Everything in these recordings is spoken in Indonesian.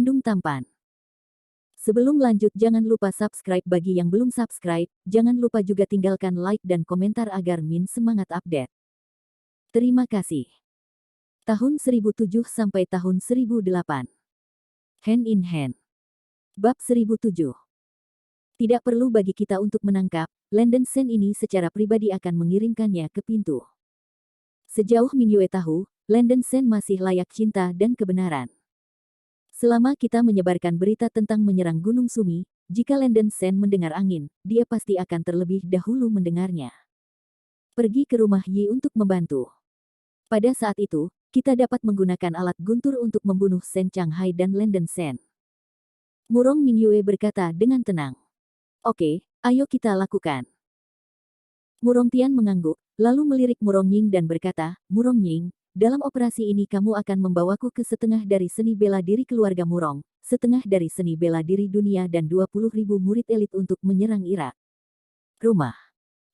Mendung tampan. Sebelum lanjut jangan lupa subscribe bagi yang belum subscribe, jangan lupa juga tinggalkan like dan komentar agar Min semangat update. Terima kasih. Tahun 1007 sampai tahun 1008. Hand in Hand. Bab 1007. Tidak perlu bagi kita untuk menangkap, Landen Sen ini secara pribadi akan mengirimkannya ke pintu. Sejauh Min Yue tahu, Landen Sen masih layak cinta dan kebenaran. Selama kita menyebarkan berita tentang menyerang Gunung Sumi, jika Landen Sen mendengar angin, dia pasti akan terlebih dahulu mendengarnya. Pergi ke rumah Yi untuk membantu. Pada saat itu, kita dapat menggunakan alat guntur untuk membunuh Sen Changhai dan Landen Sen. Murong Min Yue berkata dengan tenang. Oke, ayo kita lakukan. Murong Tian mengangguk, lalu melirik Murong Ying dan berkata, Murong Ying, dalam operasi ini kamu akan membawaku ke setengah dari seni bela diri keluarga Murong, setengah dari seni bela diri dunia dan 20.000 murid elit untuk menyerang Irak. Rumah.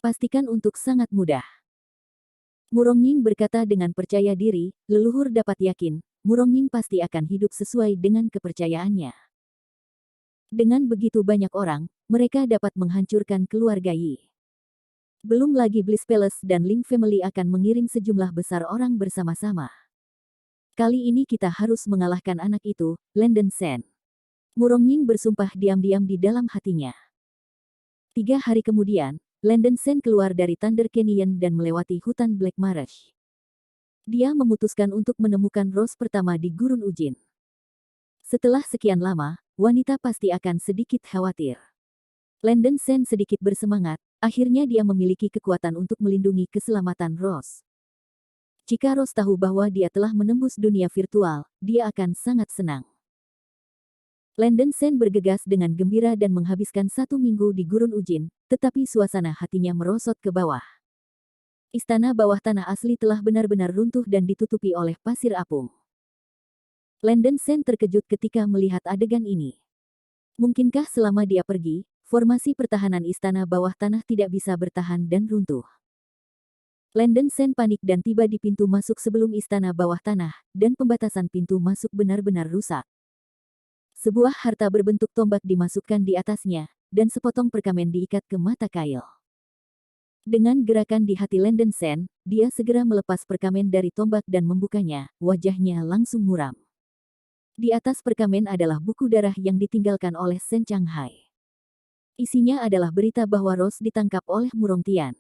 Pastikan untuk sangat mudah. Murong Ying berkata dengan percaya diri, leluhur dapat yakin, Murong Ying pasti akan hidup sesuai dengan kepercayaannya. Dengan begitu banyak orang, mereka dapat menghancurkan keluarga Yi. Belum lagi Bliss Palace dan Ling Family akan mengirim sejumlah besar orang bersama-sama. Kali ini kita harus mengalahkan anak itu, Landen Sen. Murong Ying bersumpah diam-diam di dalam hatinya. 3 hari kemudian, Landen Sen keluar dari Thunder Canyon dan melewati hutan Black Marsh. Dia memutuskan untuk menemukan Rose pertama di Gurun Ujin. Setelah sekian lama, wanita pasti akan sedikit khawatir. Landen Sen sedikit bersemangat, akhirnya dia memiliki kekuatan untuk melindungi keselamatan Rose. Jika Rose tahu bahwa dia telah menembus dunia virtual, dia akan sangat senang. Landen Sen bergegas dengan gembira dan menghabiskan 1 minggu di Gurun Ujin, tetapi suasana hatinya merosot ke bawah. Istana bawah tanah asli telah benar-benar runtuh dan ditutupi oleh pasir apung. Landen Sen terkejut ketika melihat adegan ini. Mungkinkah selama dia pergi, formasi pertahanan istana bawah tanah tidak bisa bertahan dan runtuh? Landen Sen panik dan tiba di pintu masuk sebelum istana bawah tanah, dan pembatasan pintu masuk benar-benar rusak. Sebuah harta berbentuk tombak dimasukkan di atasnya, dan sepotong perkamen diikat ke mata kail. Dengan gerakan di hati Landen Sen, dia segera melepas perkamen dari tombak dan membukanya, wajahnya langsung muram. Di atas perkamen adalah buku darah yang ditinggalkan oleh Sen Changhai. Isinya adalah berita bahwa Rose ditangkap oleh Murong Tian.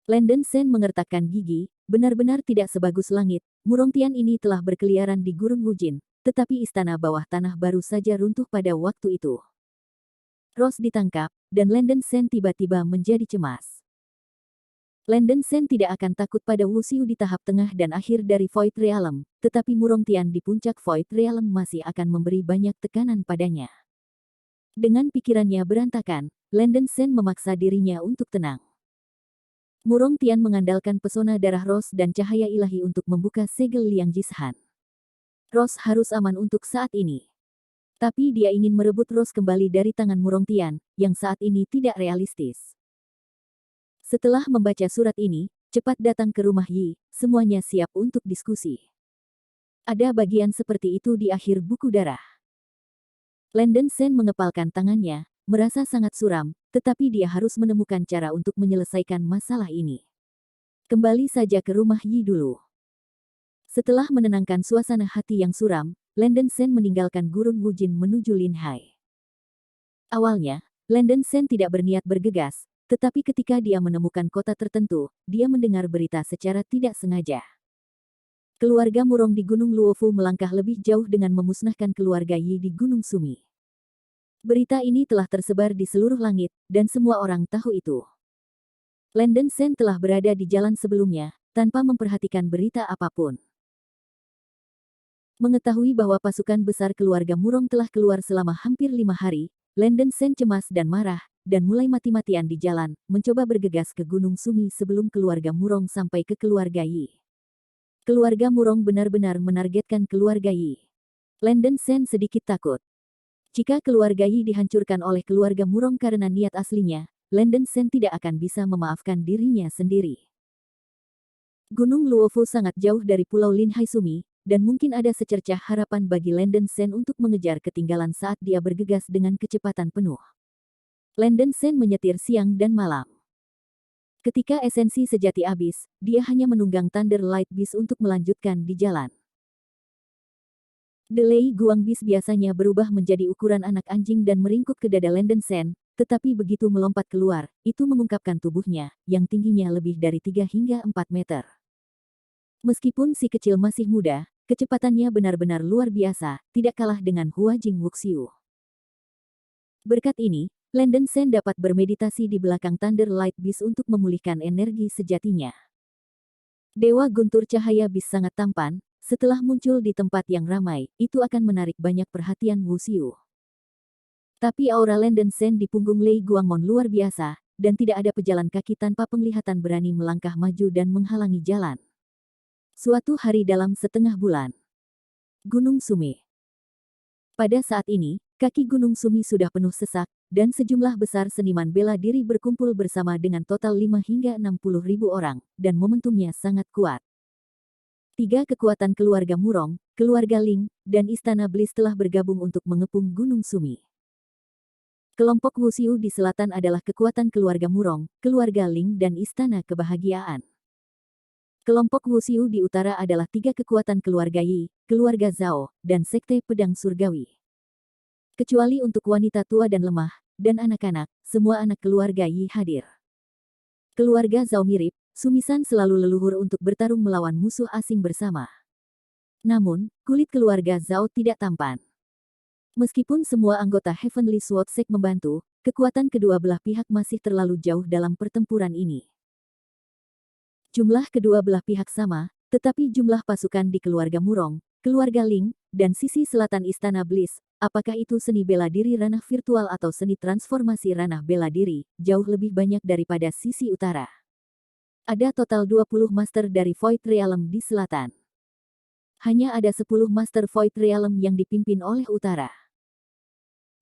Landen Sen mengertakkan gigi, benar-benar tidak sebagus langit, Murong Tian ini telah berkeliaran di Gurun Wujin, tetapi istana bawah tanah baru saja runtuh pada waktu itu. Rose ditangkap, dan Landen Sen tiba-tiba menjadi cemas. Landen Sen tidak akan takut pada Wuxiu di tahap tengah dan akhir dari Void Realm, tetapi Murong Tian di puncak Void Realm masih akan memberi banyak tekanan padanya. Dengan pikirannya berantakan, Landen Sen memaksa dirinya untuk tenang. Murong Tian mengandalkan pesona darah Rose dan cahaya ilahi untuk membuka segel Liang Jishan. Rose harus aman untuk saat ini. Tapi dia ingin merebut Rose kembali dari tangan Murong Tian, yang saat ini tidak realistis. Setelah membaca surat ini, cepat datang ke rumah Yi, semuanya siap untuk diskusi. Ada bagian seperti itu di akhir buku darah. Landen Sen mengepalkan tangannya, merasa sangat suram, tetapi dia harus menemukan cara untuk menyelesaikan masalah ini. Kembali saja ke rumah Yi dulu. Setelah menenangkan suasana hati yang suram, Landen Sen meninggalkan Gurun Wujin menuju Linhai. Awalnya, Landen Sen tidak berniat bergegas, tetapi ketika dia menemukan kota tertentu, dia mendengar berita secara tidak sengaja. Keluarga Murong di Gunung Luofu melangkah lebih jauh dengan memusnahkan keluarga Yi di Gunung Sumi. Berita ini telah tersebar di seluruh langit, dan semua orang tahu itu. Landen Sen telah berada di jalan sebelumnya, tanpa memperhatikan berita apapun. Mengetahui bahwa pasukan besar keluarga Murong telah keluar selama hampir 5 hari, Landen Sen cemas dan marah, dan mulai mati-matian di jalan, mencoba bergegas ke Gunung Sumi sebelum keluarga Murong sampai ke keluarga Yi. Keluarga Murong benar-benar menargetkan keluarga Yi. Landen Sen sedikit takut. Jika keluarga Yi dihancurkan oleh keluarga Murong karena niat aslinya, Landen Sen tidak akan bisa memaafkan dirinya sendiri. Gunung Luofu sangat jauh dari Pulau Linhai Sumi, dan mungkin ada secercah harapan bagi Landon Shen untuk mengejar ketinggalan saat dia bergegas dengan kecepatan penuh. Landon Shen menyetir siang dan malam. Ketika esensi sejati habis, dia hanya menunggang Thunder Light Beast untuk melanjutkan di jalan. Delay Guang Beast biasanya berubah menjadi ukuran anak anjing dan meringkuk ke dada Landon Shen, tetapi begitu melompat keluar, itu mengungkapkan tubuhnya, yang tingginya lebih dari 3 hingga 4 meter. Meskipun si kecil masih muda, kecepatannya benar-benar luar biasa, tidak kalah dengan Hua Jing Wuxiu. Berkat ini, Landon Shen dapat bermeditasi di belakang Thunder Light Beast untuk memulihkan energi sejatinya. Dewa Guntur Cahaya Beast sangat tampan. Setelah muncul di tempat yang ramai, itu akan menarik banyak perhatian Wuxiu. Tapi aura Landon Shen di punggung Lei Guangmon luar biasa, dan tidak ada pejalan kaki tanpa penglihatan berani melangkah maju dan menghalangi jalan. Suatu hari dalam setengah bulan. Gunung Sumi. Pada saat ini, kaki Gunung Sumi sudah penuh sesak, dan sejumlah besar seniman bela diri berkumpul bersama dengan total 5 hingga 60 ribu orang, dan momentumnya sangat kuat. 3 kekuatan keluarga Murong, keluarga Ling, dan Istana Bliss telah bergabung untuk mengepung Gunung Sumi. Kelompok Wuxiu di selatan adalah kekuatan keluarga Murong, keluarga Ling dan Istana Kebahagiaan. Kelompok Wuxiu di utara adalah 3 kekuatan keluarga Yi, keluarga Zhao, dan Sekte Pedang Surgawi. Kecuali untuk wanita tua dan lemah, dan anak-anak, semua anak keluarga Yi hadir. Keluarga Zhao mirip, Sumisan selalu leluhur untuk bertarung melawan musuh asing bersama. Namun, kulit keluarga Zhao tidak tampan. Meskipun semua anggota Heavenly Sword Sect membantu, kekuatan kedua belah pihak masih terlalu jauh dalam pertempuran ini. Jumlah kedua belah pihak sama, tetapi jumlah pasukan di keluarga Murong, keluarga Ling, dan sisi selatan Istana Bliss, apakah itu seni bela diri ranah virtual atau seni transformasi ranah bela diri, jauh lebih banyak daripada sisi utara. Ada total 20 master dari Void Realm di selatan. Hanya ada 10 master Void Realm yang dipimpin oleh utara.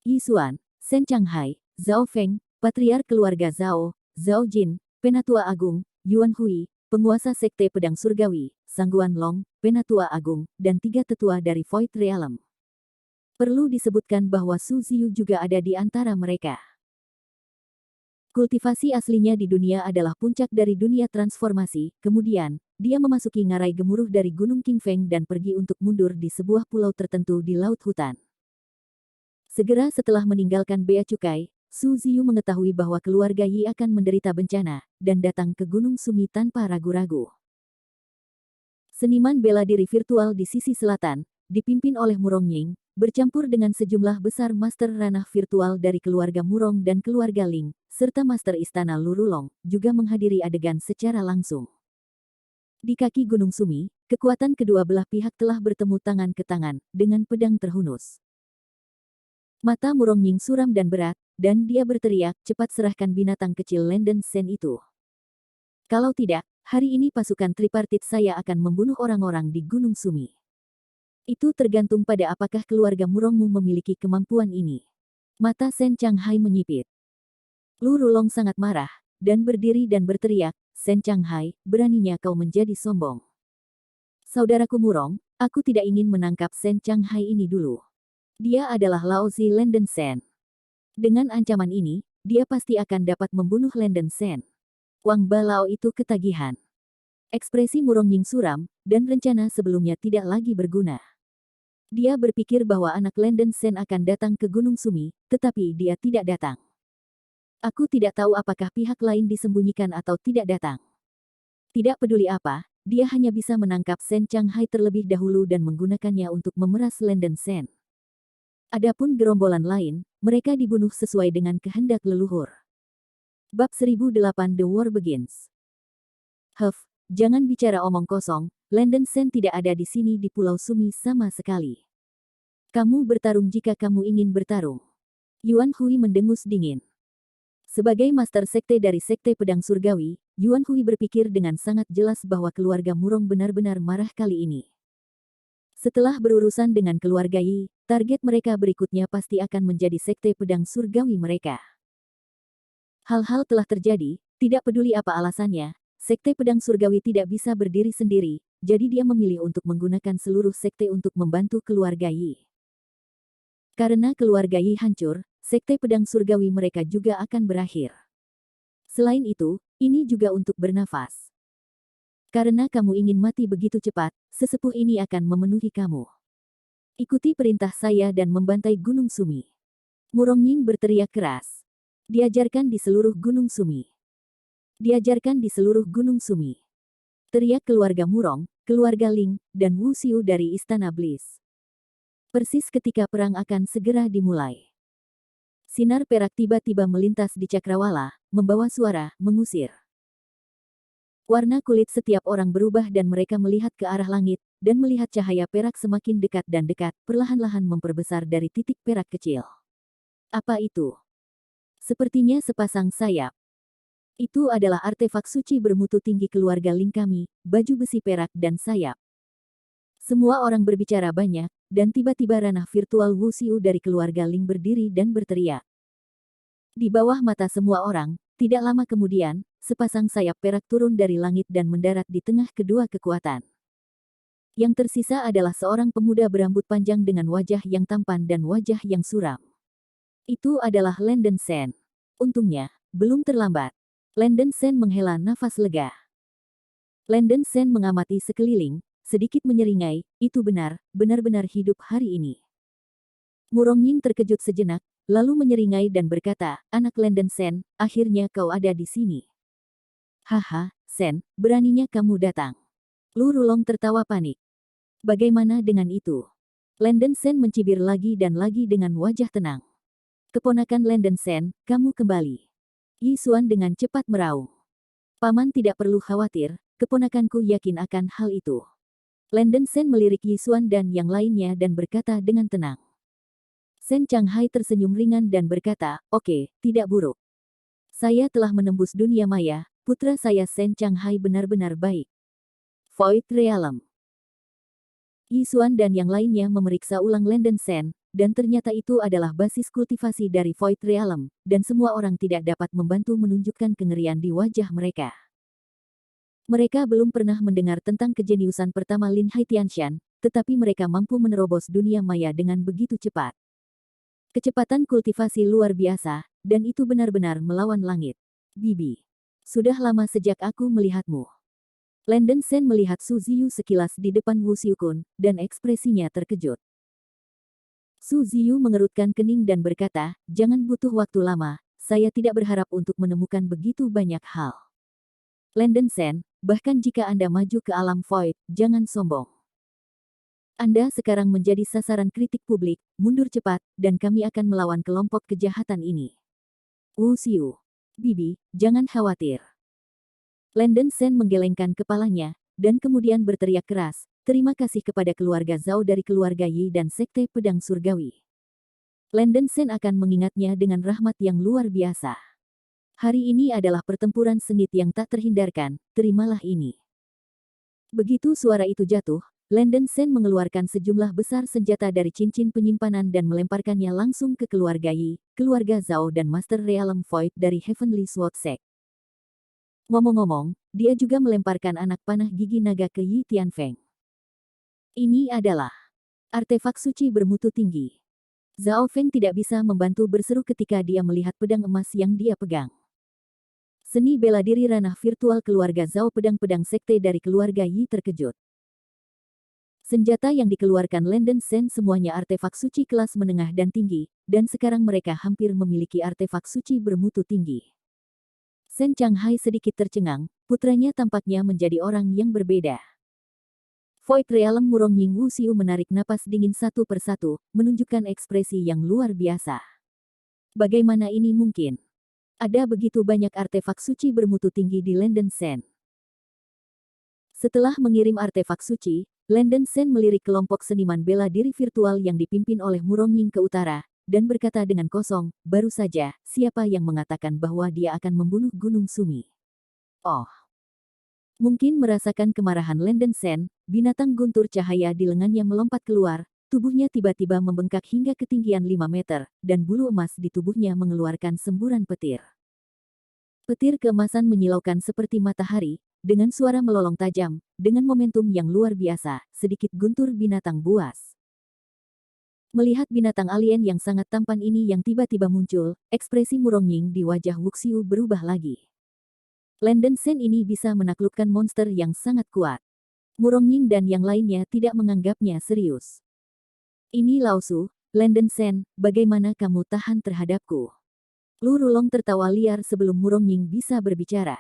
Yi Xuan, Shen Changhai, Zhao Feng, Patriark keluarga Zhao, Zhao Jin, Penatua Agung, Yuan Hui, penguasa Sekte Pedang Surgawi, Sangguan Long, Penatua Agung, dan 3 tetua dari Void Realm. Perlu disebutkan bahwa Su Ziyu juga ada di antara mereka. Kultivasi aslinya di dunia adalah puncak dari dunia transformasi, kemudian, dia memasuki ngarai gemuruh dari Gunung Qingfeng dan pergi untuk mundur di sebuah pulau tertentu di Laut Hutan. Segera setelah meninggalkan Bea Cukai, Su Ziyu mengetahui bahwa keluarga Yi akan menderita bencana, dan datang ke Gunung Sumi tanpa ragu-ragu. Seniman bela diri virtual di sisi selatan, dipimpin oleh Murong Ying, bercampur dengan sejumlah besar master ranah virtual dari keluarga Murong dan keluarga Ling, serta master istana Lurulong, juga menghadiri adegan secara langsung. Di kaki Gunung Sumi, kekuatan kedua belah pihak telah bertemu tangan ke tangan, dengan pedang terhunus. Mata Murong Ying suram dan berat, dan dia berteriak, cepat serahkan binatang kecil Landon Shen itu. Kalau tidak, hari ini pasukan tripartit saya akan membunuh orang-orang di Gunung Sumi. Itu tergantung pada apakah keluarga Murongmu memiliki kemampuan ini. Mata Shen Changhai menyipit. Lu Rulong sangat marah, dan berdiri dan berteriak, Shen Changhai, beraninya kau menjadi sombong. Saudaraku Murong, aku tidak ingin menangkap Shen Changhai ini dulu. Dia adalah Laozi Landon Shen. Dengan ancaman ini, dia pasti akan dapat membunuh Landon Shen. Wang Balao itu ketagihan. Ekspresi Murong Ying suram, dan rencana sebelumnya tidak lagi berguna. Dia berpikir bahwa anak Landon Shen akan datang ke Gunung Sumi, tetapi dia tidak datang. Aku tidak tahu apakah pihak lain disembunyikan atau tidak datang. Tidak peduli apa, dia hanya bisa menangkap Shen Changhai terlebih dahulu dan menggunakannya untuk memeras Landon Shen. Adapun gerombolan lain, mereka dibunuh sesuai dengan kehendak leluhur. Bab 1008 The War Begins. Jangan bicara omong kosong, Landon Shen tidak ada di sini di Pulau Sumi sama sekali. Kamu bertarung jika kamu ingin bertarung. Yuan Hui mendengus dingin. Sebagai master sekte dari Sekte Pedang Surgawi, Yuan Hui berpikir dengan sangat jelas bahwa keluarga Murong benar-benar marah kali ini. Setelah berurusan dengan keluarga Yi, target mereka berikutnya pasti akan menjadi Sekte Pedang Surgawi mereka. Hal-hal telah terjadi, tidak peduli apa alasannya, Sekte Pedang Surgawi tidak bisa berdiri sendiri, jadi dia memilih untuk menggunakan seluruh sekte untuk membantu keluarga Yi. Karena keluarga Yi hancur, Sekte Pedang Surgawi mereka juga akan berakhir. Selain itu, ini juga untuk bernafas. Karena kamu ingin mati begitu cepat, sesepuh ini akan memenuhi kamu. Ikuti perintah saya dan membantai Gunung Sumi. Murongying berteriak keras. Diajarkan di seluruh Gunung Sumi. Diajarkan di seluruh Gunung Sumi. Teriak keluarga Murong, keluarga Ling, dan Wu Xiu dari Istana Bliss. Persis ketika perang akan segera dimulai. Sinar perak tiba-tiba melintas di cakrawala, membawa suara, mengusir. Warna kulit setiap orang berubah dan mereka melihat ke arah langit, dan melihat cahaya perak semakin dekat dan dekat, perlahan-lahan memperbesar dari titik perak kecil. Apa itu? Sepertinya sepasang sayap. Itu adalah artefak suci bermutu tinggi keluarga Ling kami, baju besi perak dan sayap. Semua orang berbicara banyak, dan tiba-tiba ranah virtual Wu Xiu dari keluarga Ling berdiri dan berteriak. Di bawah mata semua orang, tidak lama kemudian, sepasang sayap perak turun dari langit dan mendarat di tengah kedua kekuatan. Yang tersisa adalah seorang pemuda berambut panjang dengan wajah yang tampan dan wajah yang suram. Itu adalah Landen Sen. Untungnya, belum terlambat. Landen Sen menghela nafas lega. Landen Sen mengamati sekeliling, sedikit menyeringai, itu benar, benar-benar hidup hari ini. Murongying terkejut sejenak, lalu menyeringai dan berkata, anak Landen Sen, akhirnya kau ada di sini. Haha, Sen, beraninya kamu datang. Lu Rulong tertawa panik. Bagaimana dengan itu? Landen Sen mencibir lagi dan lagi dengan wajah tenang. Keponakan Landen Sen, kamu kembali. Yi Xuan dengan cepat meraung. Paman tidak perlu khawatir, keponakanku yakin akan hal itu. Landen Sen melirik Yi Xuan dan yang lainnya dan berkata dengan tenang. Sen Changhai tersenyum ringan dan berkata, oke, tidak buruk. Saya telah menembus dunia maya, putra saya Sen Changhai benar-benar baik. Void Realm. Yi Xuan dan yang lainnya memeriksa ulang Landen Sen, dan ternyata itu adalah basis kultivasi dari Void Realm, dan semua orang tidak dapat membantu menunjukkan kengerian di wajah mereka. Mereka belum pernah mendengar tentang kejeniusan pertama Lin Haitianshan, tetapi mereka mampu menerobos dunia maya dengan begitu cepat. Kecepatan kultivasi luar biasa, dan itu benar-benar melawan langit. Bibi. Sudah lama sejak aku melihatmu. Landen Sen melihat Su Ziyu sekilas di depan Wu Xiukun, dan ekspresinya terkejut. Su Ziyu mengerutkan kening dan berkata, jangan butuh waktu lama, saya tidak berharap untuk menemukan begitu banyak hal. Landen Sen, bahkan jika Anda maju ke alam void, jangan sombong. Anda sekarang menjadi sasaran kritik publik, mundur cepat, dan kami akan melawan kelompok kejahatan ini. Wu Xiu. Bibi, jangan khawatir. Landen Sen menggelengkan kepalanya, dan kemudian berteriak keras, terima kasih kepada keluarga Zhao dari keluarga Yi dan Sekte Pedang Surgawi. Landen Sen akan mengingatnya dengan rahmat yang luar biasa. Hari ini adalah pertempuran sengit yang tak terhindarkan, terimalah ini. Begitu suara itu jatuh, Landen Sen mengeluarkan sejumlah besar senjata dari cincin penyimpanan dan melemparkannya langsung ke keluarga Yi, keluarga Zhao dan Master Realm Void dari Heavenly Sword Sect. Ngomong-ngomong, dia juga melemparkan anak panah gigi naga ke Yi Tianfeng. Ini adalah artefak suci bermutu tinggi. Zhao Feng tidak bisa membantu berseru ketika dia melihat pedang emas yang dia pegang. Seni bela diri ranah virtual keluarga Zhao pedang-pedang sekte dari keluarga Yi terkejut. Senjata yang dikeluarkan Landen Sen semuanya artefak suci kelas menengah dan tinggi, dan sekarang mereka hampir memiliki artefak suci bermutu tinggi. Sen Changhai sedikit tercengang, putranya tampaknya menjadi orang yang berbeda. Void Realm Murongying Wu Xiu menarik napas dingin satu persatu, menunjukkan ekspresi yang luar biasa. Bagaimana ini mungkin? Ada begitu banyak artefak suci bermutu tinggi di Landen Sen. Setelah mengirim artefak suci, Landen Sen melirik kelompok seniman bela diri virtual yang dipimpin oleh Murongying ke utara, dan berkata dengan kosong, baru saja, siapa yang mengatakan bahwa dia akan membunuh Gunung Sumi? Oh. Mungkin merasakan kemarahan Landen Sen, binatang guntur cahaya di lengannya melompat keluar, tubuhnya tiba-tiba membengkak hingga ketinggian 5 meter, dan bulu emas di tubuhnya mengeluarkan semburan petir. Petir keemasan menyilaukan seperti matahari, dengan suara melolong tajam, dengan momentum yang luar biasa, sedikit guntur binatang buas. Melihat binatang alien yang sangat tampan ini yang tiba-tiba muncul, ekspresi Murongying di wajah Wuxiu berubah lagi. Landen Sen ini bisa menaklukkan monster yang sangat kuat. Murongying dan yang lainnya tidak menganggapnya serius. Ini Laosu, Landen Sen, bagaimana kamu tahan terhadapku? Lu Rulong tertawa liar sebelum Murongying bisa berbicara.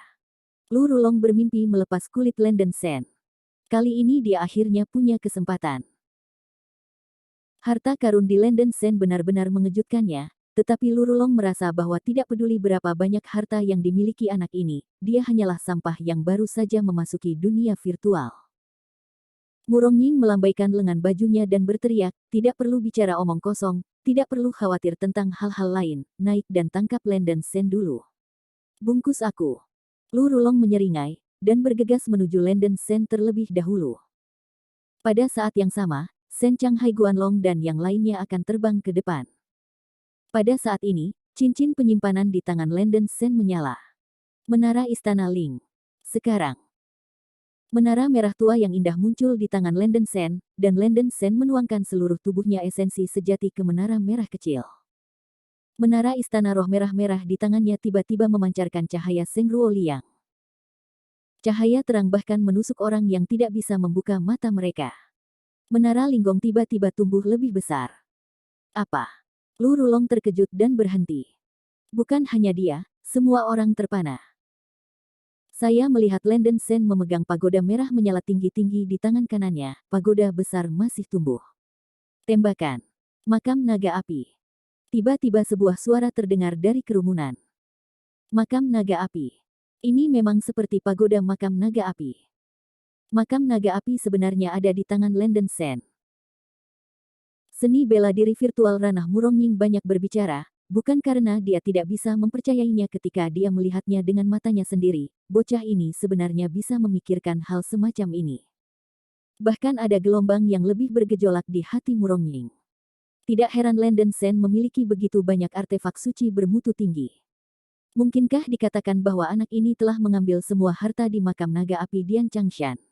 Lu Rulong bermimpi melepas kulit Landen Sen. Kali ini dia akhirnya punya kesempatan. Harta karun di Landen Sen benar-benar mengejutkannya, tetapi Lu Rulong merasa bahwa tidak peduli berapa banyak harta yang dimiliki anak ini, dia hanyalah sampah yang baru saja memasuki dunia virtual. Murongying melambaikan lengan bajunya dan berteriak, tidak perlu bicara omong kosong, tidak perlu khawatir tentang hal-hal lain, naik dan tangkap Landen Sen dulu. Bungkus aku. Lu Rulong menyeringai, dan bergegas menuju Landen Sen terlebih dahulu. Pada saat yang sama, Sen Chang Hai Guanlong dan yang lainnya akan terbang ke depan. Pada saat ini, cincin penyimpanan di tangan Landen Sen menyala. Menara Istana Ling. Sekarang. Menara merah tua yang indah muncul di tangan Landen Sen, dan Landen Sen menuangkan seluruh tubuhnya esensi sejati ke menara merah kecil. Menara Istana Roh merah-merah di tangannya tiba-tiba memancarkan cahaya Sengruo Liang. Cahaya terang bahkan menusuk orang yang tidak bisa membuka mata mereka. Menara Linggong tiba-tiba tumbuh lebih besar. Apa? Lu Rulong terkejut dan berhenti. Bukan hanya dia, semua orang terpana. Saya melihat Landen Sen memegang pagoda merah menyala tinggi-tinggi di tangan kanannya, pagoda besar masih tumbuh. Tembakan. Makam naga api. Tiba-tiba sebuah suara terdengar dari kerumunan. Makam naga api. Ini memang seperti pagoda makam naga api. Makam naga api sebenarnya ada di tangan Landen Sen. Seni bela diri virtual ranah Murongying banyak berbicara, bukan karena dia tidak bisa mempercayainya ketika dia melihatnya dengan matanya sendiri, bocah ini sebenarnya bisa memikirkan hal semacam ini. Bahkan ada gelombang yang lebih bergejolak di hati Murongying. Tidak heran Landen Sen memiliki begitu banyak artefak suci bermutu tinggi. Mungkinkah dikatakan bahwa anak ini telah mengambil semua harta di makam naga api Dian Changshan?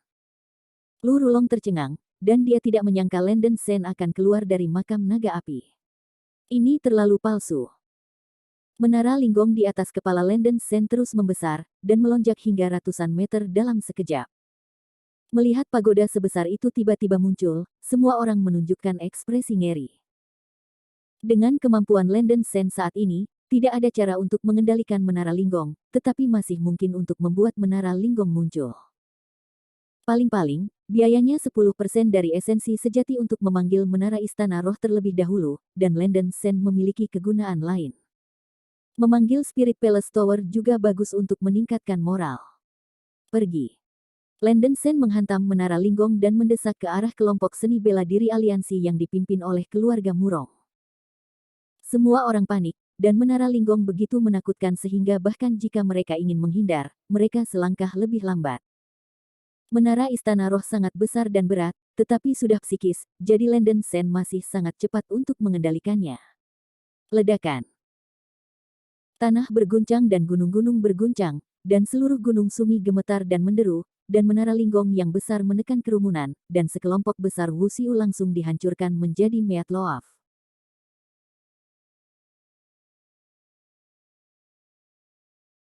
Lu Rulong tercengang, dan dia tidak menyangka Landen Sen akan keluar dari makam naga api. Ini terlalu palsu. Menara Linggong di atas kepala Landen Sen terus membesar, dan melonjak hingga ratusan meter dalam sekejap. Melihat pagoda sebesar itu tiba-tiba muncul, semua orang menunjukkan ekspresi ngeri. Dengan kemampuan Landen Sen saat ini, tidak ada cara untuk mengendalikan Menara Linggong, tetapi masih mungkin untuk membuat Menara Linggong muncul. Paling-paling, biayanya 10% dari esensi sejati untuk memanggil Menara Istana Roh terlebih dahulu, dan Landen Sen memiliki kegunaan lain. Memanggil Spirit Palace Tower juga bagus untuk meningkatkan moral. Pergi. Landen Sen menghantam Menara Linggong dan mendesak ke arah kelompok seni bela diri aliansi yang dipimpin oleh keluarga Murong. Semua orang panik, dan Menara Linggong begitu menakutkan sehingga bahkan jika mereka ingin menghindar, mereka selangkah lebih lambat. Menara Istana Roh sangat besar dan berat, tetapi sudah psikis, jadi Landen Sen masih sangat cepat untuk mengendalikannya. Ledakan. Tanah berguncang dan gunung-gunung berguncang, dan seluruh gunung Sumi gemetar dan menderu, dan Menara Linggong yang besar menekan kerumunan, dan sekelompok besar Wuxiu langsung dihancurkan menjadi meat loaf.